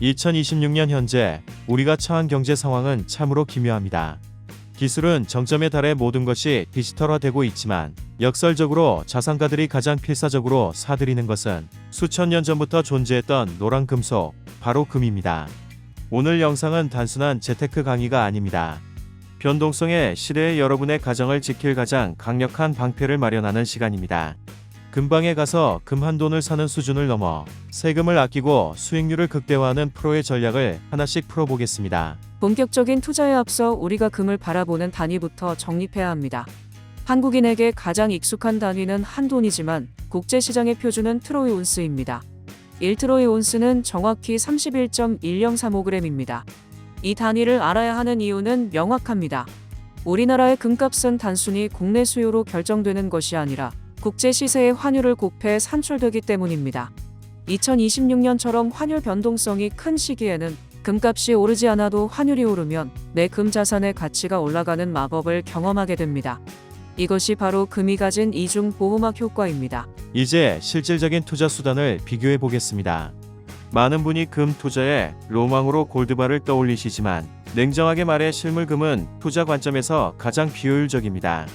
2026년 현재 우리가 처한 경제 상황은 참으로 기묘합니다. 기술은 정점에 달해 모든 것이 디지털화되고 있지만 역설적으로 자산가들이 가장 필사적으로 사들이는 것은 수천 년 전부터 존재했던 노란 금속, 바로 금입니다. 오늘 영상은 단순한 재테크 강의가 아닙니다. 변동성의 시대에 여러분의 가정을 지킬 가장 강력한 방패를 마련하는 시간입니다. 금방에 가서 금 한 돈을 사는 수준을 넘어 세금을 아끼고 수익률을 극대화하는 프로의 전략을 하나씩 풀어보겠습니다. 본격적인 투자에 앞서 우리가 금을 바라보는 단위부터 정립해야 합니다. 한국인에게 가장 익숙한 단위는 한돈이지만 국제시장의 표준은 트로이 온스입니다. 1트로이 온스는 정확히 31.1035g입니다. 이 단위를 알아야 하는 이유는 명확합니다. 우리나라의 금값은 단순히 국내 수요로 결정되는 것이 아니라 국제 시세의 환율을 곱해 산출되기 때문입니다. 2026년처럼 환율 변동성이 큰 시기에는 금값이 오르지 않아도 환율이 오르면 내 금 자산의 가치가 올라가는 마법을 경험하게 됩니다. 이것이 바로 금이 가진 이중 보호막 효과입니다. 이제 실질적인 투자 수단을 비교해 보겠습니다. 많은 분이 금 투자에 로망으로 골드바를 떠올리시지만 냉정하게 말해 실물금은 투자 관점에서 가장 비효율적입니다.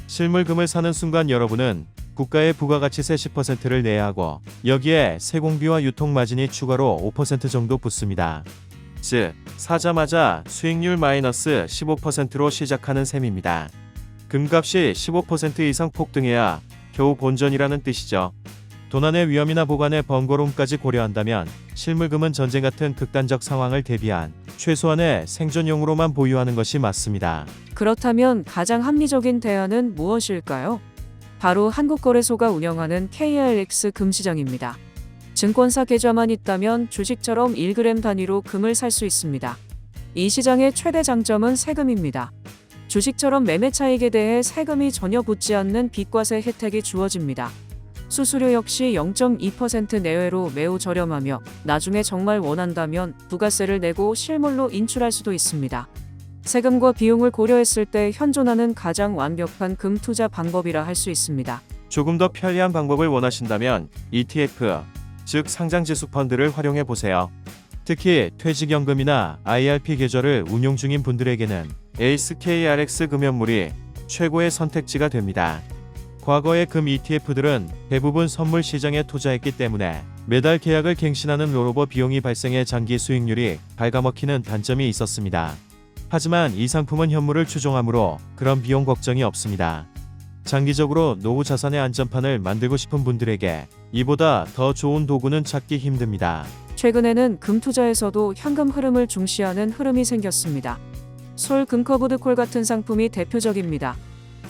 실물금을 사는 순간 여러분은 국가의 부가가치세 10%를 내야 하고 여기에 세공비와 유통마진이 추가로 5% 정도 붙습니다. 즉, 사자마자 수익률 마이너스 15%로 시작하는 셈입니다. 금값이 15% 이상 폭등해야 겨우 본전이라는 뜻이죠. 도난의 위험이나 보관의 번거로움까지 고려한다면 실물금은 전쟁 같은 극단적 상황을 대비한 최소한의 생존용으로만 보유하는 것이 맞습니다. 그렇다면 가장 합리적인 대안은 무엇일까요? 바로 한국거래소가 운영하는 KRX 금시장입니다. 증권사 계좌만 있다면 주식처럼 1g 단위로 금을 살 수 있습니다. 이 시장의 최대 장점은 세금입니다. 주식처럼 매매 차익에 대해 세금이 전혀 붙지 않는 비과세 혜택이 주어집니다. 수수료 역시 0.2% 내외로 매우 저렴하며 나중에 정말 원한다면 부가세를 내고 실물로 인출할 수도 있습니다. 세금과 비용을 고려했을 때 현존하는 가장 완벽한 금 투자 방법이라 할 수 있습니다. 조금 더 편리한 방법을 원하신다면 ETF, 즉 상장지수 펀드를 활용해 보세요. 특히 퇴직연금이나 IRP 계좌를 운용 중인 분들에게는 KRX 금연물이 최고의 선택지가 됩니다. 과거의 금 ETF들은 대부분 선물 시장에 투자했기 때문에 매달 계약을 갱신하는 롤오버 비용이 발생해 장기 수익률이 갉아먹히는 단점이 있었습니다. 하지만 이 상품은 현물을 추종하므로 그런 비용 걱정이 없습니다. 장기적으로 노후 자산의 안전판을 만들고 싶은 분들에게 이보다 더 좋은 도구는 찾기 힘듭니다. 최근에는 금 투자에서도 현금 흐름을 중시하는 흐름이 생겼습니다. 솔 금커브드콜 같은 상품이 대표적입니다.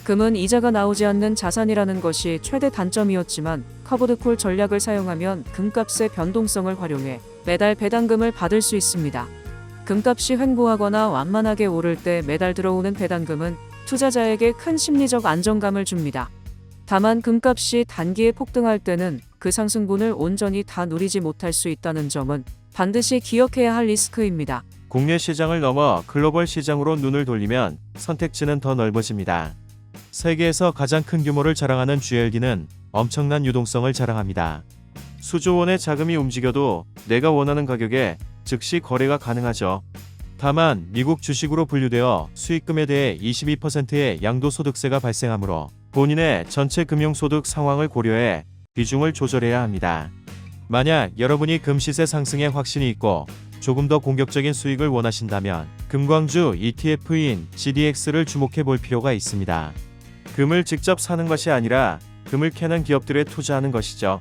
금은 이자가 나오지 않는 자산이라는 것이 최대 단점이었지만 커브드콜 전략을 사용하면 금값의 변동성을 활용해 매달 배당금을 받을 수 있습니다. 금값이 횡보하거나 완만하게 오를 때 매달 들어오는 배당금은 투자자에게 큰 심리적 안정감을 줍니다. 다만 금값이 단기에 폭등할 때는 그 상승분을 온전히 다 누리지 못할 수 있다는 점은 반드시 기억해야 할 리스크입니다. 국내 시장을 넘어 글로벌 시장으로 눈을 돌리면 선택지는 더 넓어집니다. 세계에서 가장 큰 규모를 자랑하는 GLD는 엄청난 유동성을 자랑합니다. 수조 원의 자금이 움직여도 내가 원하는 가격에 즉시 거래가 가능하죠. 다만 미국 주식으로 분류되어 수익금에 대해 22%의 양도소득세가 발생하므로 본인의 전체 금융소득 상황을 고려해 비중을 조절해야 합니다. 만약 여러분이 금 시세 상승에 확신이 있고 조금 더 공격적인 수익을 원하신다면 금광주 ETF인 GDX를 주목해 볼 필요가 있습니다. 금을 직접 사는 것이 아니라 금을 캐는 기업들에 투자하는 것이죠.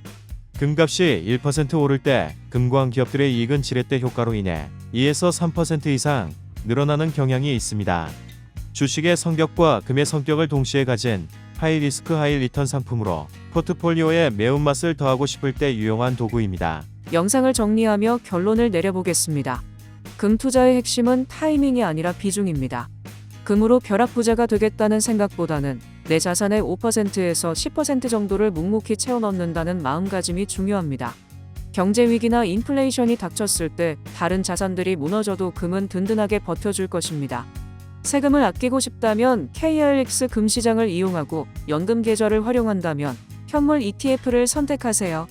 금값이 1% 오를 때 금광 기업들의 이익은 지렛대 효과로 인해 2에서 3% 이상 늘어나는 경향이 있습니다. 주식의 성격과 금의 성격을 동시에 가진 하이 리스크 하이 리턴 상품으로 포트폴리오에 매운맛을 더하고 싶을 때 유용한 도구입니다. 영상을 정리하며 결론을 내려보겠습니다. 금 투자의 핵심은 타이밍이 아니라 비중입니다. 금으로 벼락부자가 되겠다는 생각보다는 내 자산의 5%에서 10% 정도를 묵묵히 채워 넣는다는 마음가짐이 중요합니다. 경제 위기나 인플레이션이 닥쳤을 때 다른 자산들이 무너져도 금은 든든하게 버텨줄 것입니다. 세금을 아끼고 싶다면 KRX 금시장을 이용하고 연금 계좌를 활용한다면 현물 ETF를 선택하세요.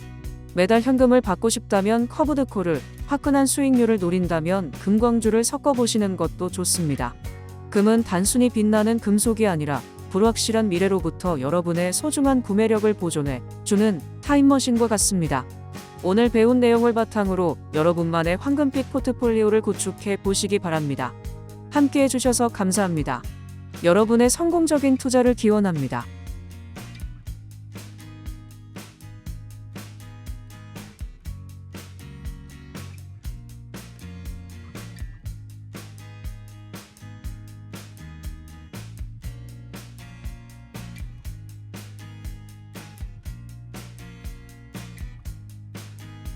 매달 현금을 받고 싶다면 커브드콜을, 화끈한 수익률을 노린다면 금광주를 섞어보시는 것도 좋습니다. 금은 단순히 빛나는 금속이 아니라 불확실한 미래로부터 여러분의 소중한 구매력을 보존해 주는 타임머신과 같습니다. 오늘 배운 내용을 바탕으로 여러분만의 황금빛 포트폴리오를 구축해 보시기 바랍니다. 함께 해주셔서 감사합니다. 여러분의 성공적인 투자를 기원합니다.